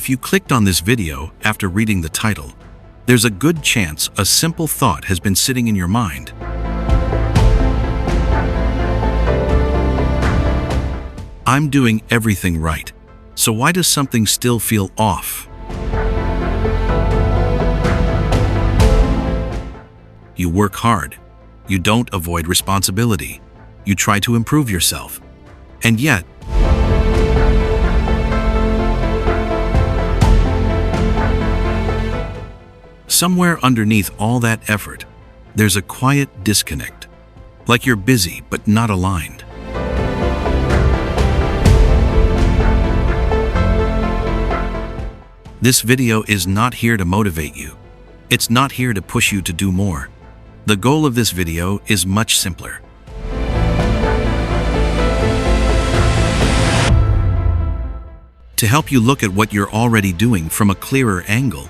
If you clicked on this video after reading the title, there's a good chance a simple thought has been sitting in your mind. I'm doing everything right, so why does something still feel off? You work hard. You don't avoid responsibility. You try to improve yourself. And yet, somewhere underneath all that effort, there's a quiet disconnect, like you're busy but not aligned. This video is not here to motivate you. It's not here to push you to do more. The goal of this video is much simpler. To help you look at what you're already doing from a clearer angle.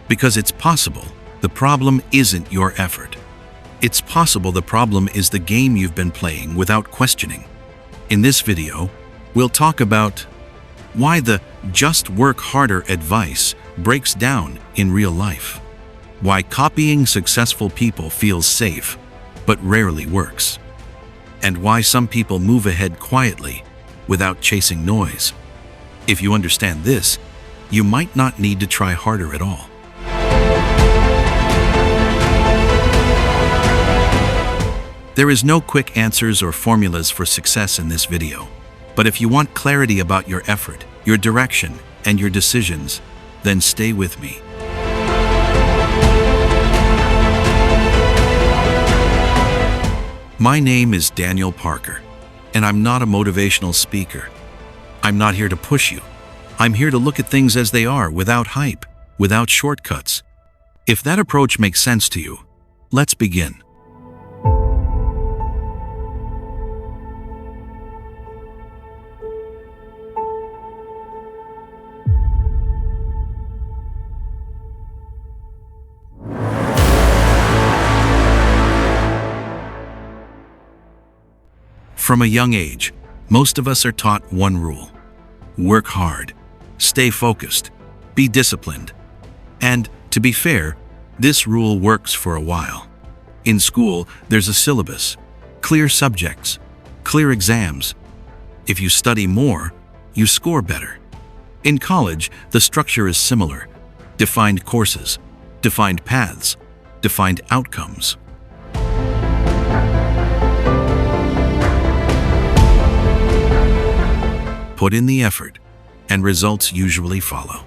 Because it's possible the problem isn't your effort. It's possible the problem is the game you've been playing without questioning. In this video, we'll talk about why the just work harder advice breaks down in real life. Why copying successful people feels safe, but rarely works. And why some people move ahead quietly without chasing noise. If you understand this, you might not need to try harder at all. There is no quick answers or formulas for success in this video. But if you want clarity about your effort, your direction, and your decisions, then stay with me. My name is Daniel Parker, and I'm not a motivational speaker. I'm not here to push you. I'm here to look at things as they are, without hype, without shortcuts. If that approach makes sense to you, let's begin. From a young age, most of us are taught one rule: work hard, stay focused, be disciplined. And, to be fair, this rule works for a while. In school, there's a syllabus, clear subjects, clear exams. If you study more, you score better. In college, the structure is similar: defined courses, defined paths, defined outcomes. Put in the effort, and results usually follow.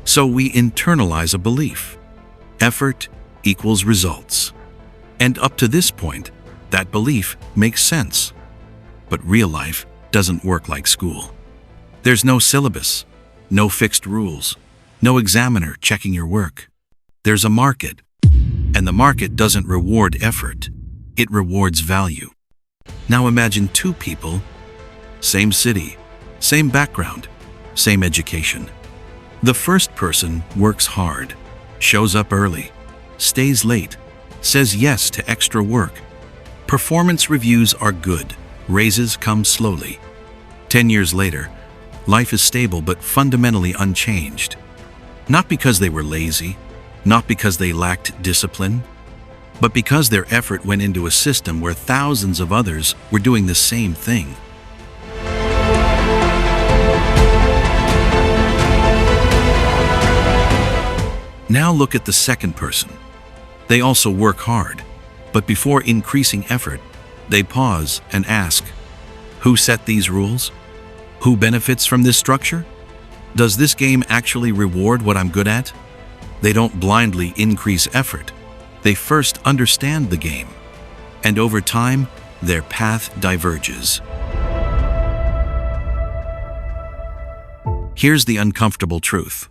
So we internalize a belief: effort equals results. And up to this point, that belief makes sense. But real life doesn't work like school. There's no syllabus, no fixed rules, no examiner checking your work. There's a market, and the market doesn't reward effort, it rewards value. Now imagine two people, same city, same background, same education. The first person works hard, shows up early, stays late, says yes to extra work. Performance reviews are good, raises come slowly. 10 years later, life is stable but fundamentally unchanged. Not because they were lazy, not because they lacked discipline, but because their effort went into a system where thousands of others were doing the same thing. Now look at the second person. They also work hard, but before increasing effort, they pause and ask, who set these rules? Who benefits from this structure? Does this game actually reward what I'm good at? They don't blindly increase effort. They first understand the game. And over time, their path diverges. Here's the uncomfortable truth.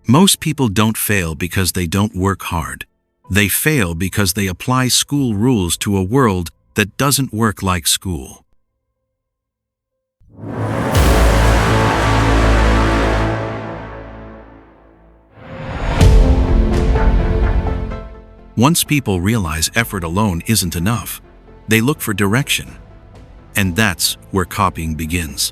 Most people don't fail because they don't work hard. They fail because they apply school rules to a world that doesn't work like school. Once people realize effort alone isn't enough, they look for direction. And that's where copying begins.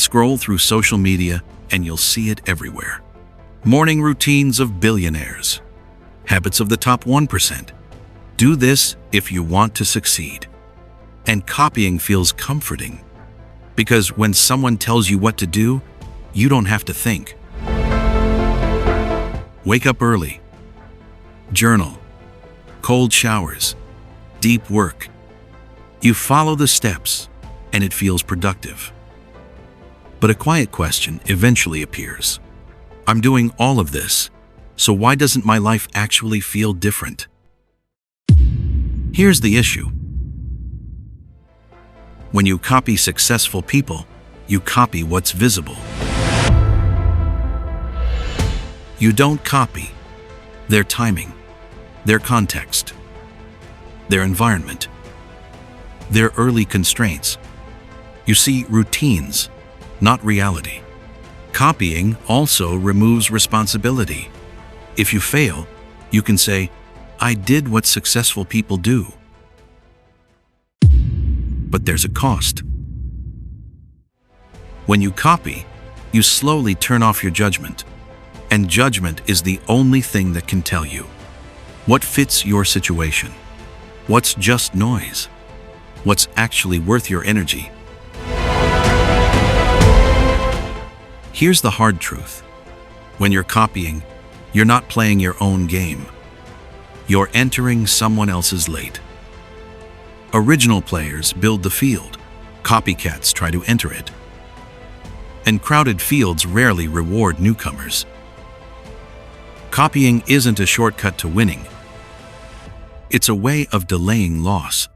Scroll through social media and you'll see it everywhere. Morning routines of billionaires. Habits of the top 1%. Do this if you want to succeed. And copying feels comforting, because when someone tells you what to do, you don't have to think. Wake up early. Journal. Cold showers. Deep work. You follow the steps, and it feels productive. But a quiet question eventually appears. I'm doing all of this, so why doesn't my life actually feel different? Here's the issue. When you copy successful people, you copy what's visible. You don't copy their timing, their context, their environment, their early constraints. You see routines, not reality. Copying also removes responsibility. If you fail, you can say, I did what successful people do. But there's a cost. When you copy, you slowly turn off your judgment. And judgment is the only thing that can tell you what fits your situation, what's just noise, what's actually worth your energy. Here's the hard truth. When you're copying, you're not playing your own game. You're entering someone else's lane. Original players build the field. Copycats try to enter it. And crowded fields rarely reward newcomers. Copying isn't a shortcut to winning. It's a way of delaying loss.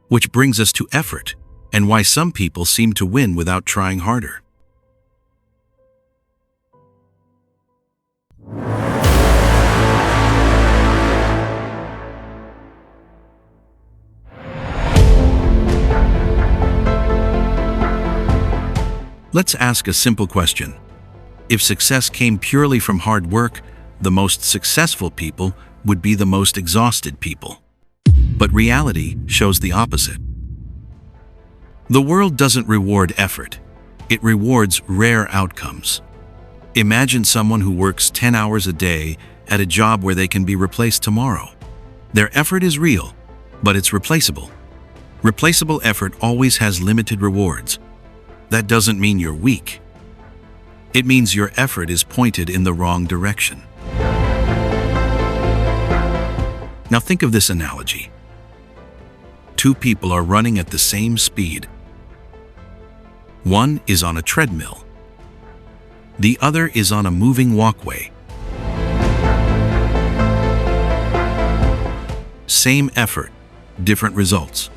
Which brings us to effort, and why some people seem to win without trying harder. Let's ask a simple question. If success came purely from hard work, the most successful people would be the most exhausted people. But reality shows the opposite. The world doesn't reward effort. It rewards rare outcomes. Imagine someone who works 10 hours a day at a job where they can be replaced tomorrow. Their effort is real, but it's replaceable. Replaceable effort always has limited rewards. That doesn't mean you're weak. It means your effort is pointed in the wrong direction. Now think of this analogy. Two people are running at the same speed. One is on a treadmill. The other is on a moving walkway. Same effort, different results.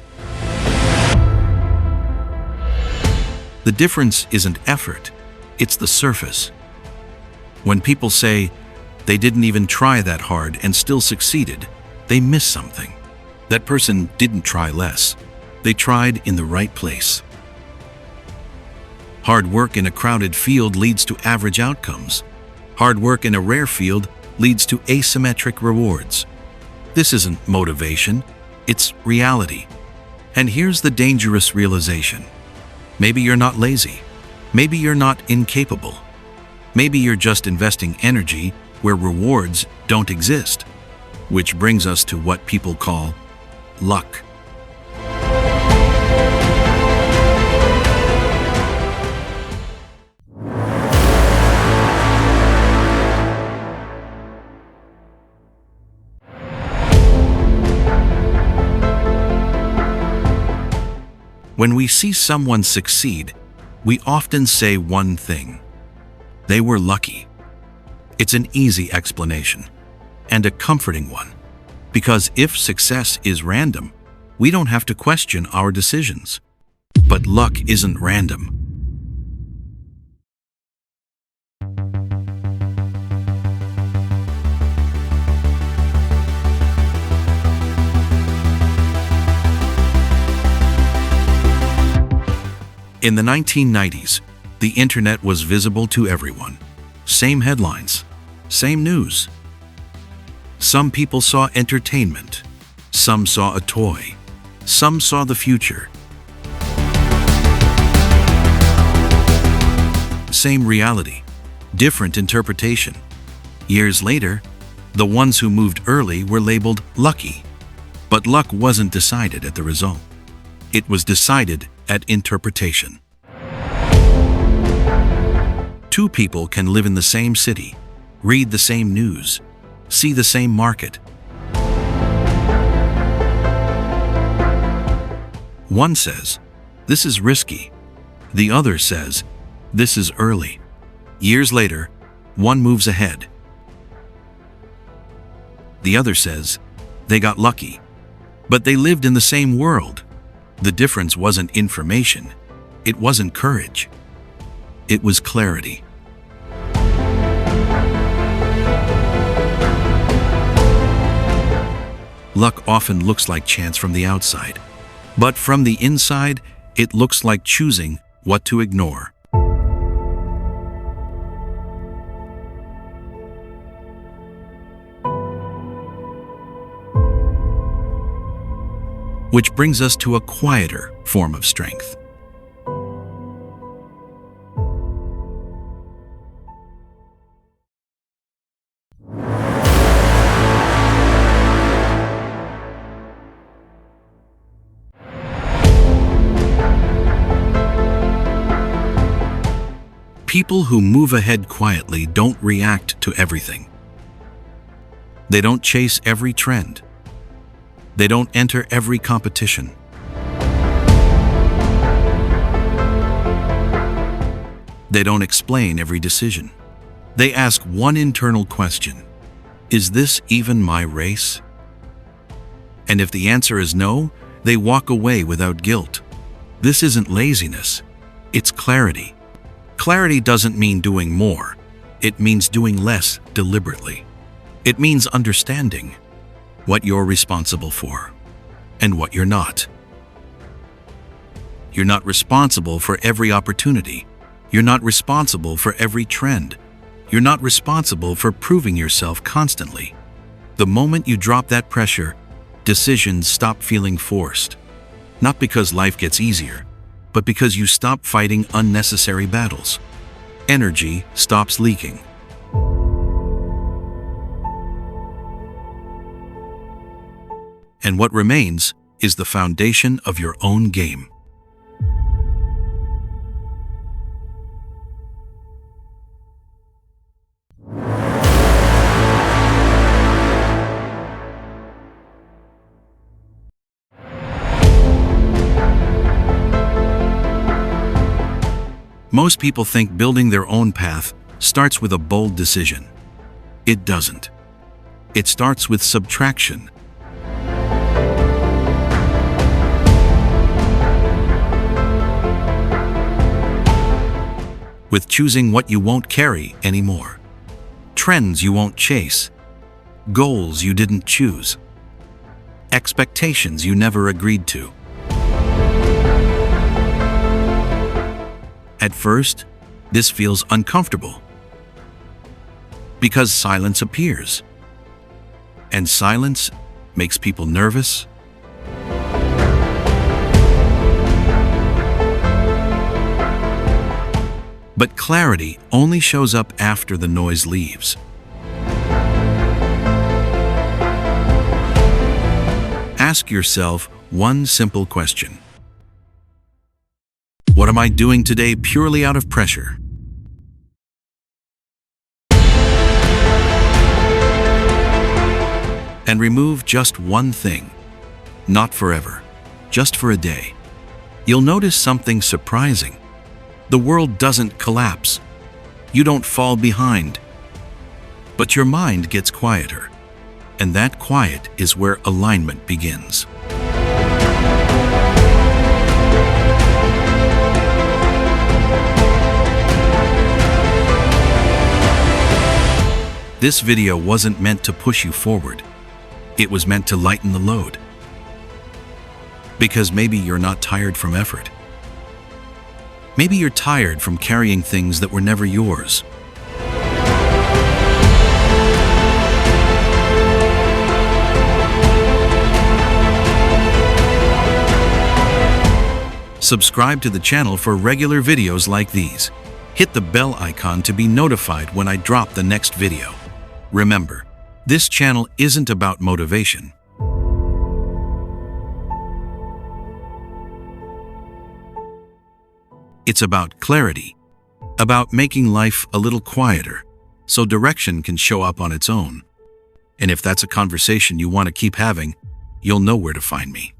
The difference isn't effort, it's the surface. When people say they didn't even try that hard and still succeeded, they miss something. That person didn't try less. They tried in the right place. Hard work in a crowded field leads to average outcomes. Hard work in a rare field leads to asymmetric rewards. This isn't motivation, it's reality. And here's the dangerous realization. Maybe you're not lazy. Maybe you're not incapable. Maybe you're just investing energy where rewards don't exist. Which brings us to what people call luck. When we see someone succeed, we often say one thing. They were lucky. It's an easy explanation, and a comforting one, because if success is random, we don't have to question our decisions. But luck isn't random. In the 1990s, the internet was visible to everyone. Same headlines, same news, Some people saw entertainment. Some saw a toy. Some saw the future. Same reality, different interpretation. Years later, the ones who moved early were labeled lucky. But luck wasn't decided at the result. It was decided at interpretation. Two people can live in the same city, read the same news, see the same market. One says, "This is risky." The other says, "This is early." Years later, one moves ahead. The other says, "They got lucky." But they lived in the same world. The difference wasn't information. It wasn't courage. It was clarity. Luck often looks like chance from the outside, but from the inside, it looks like choosing what to ignore. Which brings us to a quieter form of strength. People who move ahead quietly don't react to everything. They don't chase every trend. They don't enter every competition. They don't explain every decision. They ask one internal question: is this even my race? And if the answer is no, they walk away without guilt. This isn't laziness, it's clarity. Clarity doesn't mean doing more. It means doing less deliberately. It means understanding what you're responsible for and what you're not. You're not responsible for every opportunity. You're not responsible for every trend. You're not responsible for proving yourself constantly. The moment you drop that pressure, decisions stop feeling forced. Not because life gets easier, but because you stop fighting unnecessary battles. Energy stops leaking. And what remains is the foundation of your own game. Most people think building their own path starts with a bold decision. It doesn't. It starts with subtraction. With choosing what you won't carry anymore, trends you won't chase, goals you didn't choose, expectations you never agreed to. At first, this feels uncomfortable because silence appears, and silence makes people nervous. But clarity only shows up after the noise leaves. Ask yourself one simple question. What am I doing today purely out of pressure? And remove just one thing. Not forever, just for a day. You'll notice something surprising. The world doesn't collapse. You don't fall behind. But your mind gets quieter. And that quiet is where alignment begins. This video wasn't meant to push you forward. It was meant to lighten the load. Because maybe you're not tired from effort. Maybe you're tired from carrying things that were never yours. Subscribe to the channel for regular videos like these. Hit the bell icon to be notified when I drop the next video. Remember, this channel isn't about motivation. It's about clarity, about making life a little quieter, so direction can show up on its own. And if that's a conversation you want to keep having, you'll know where to find me.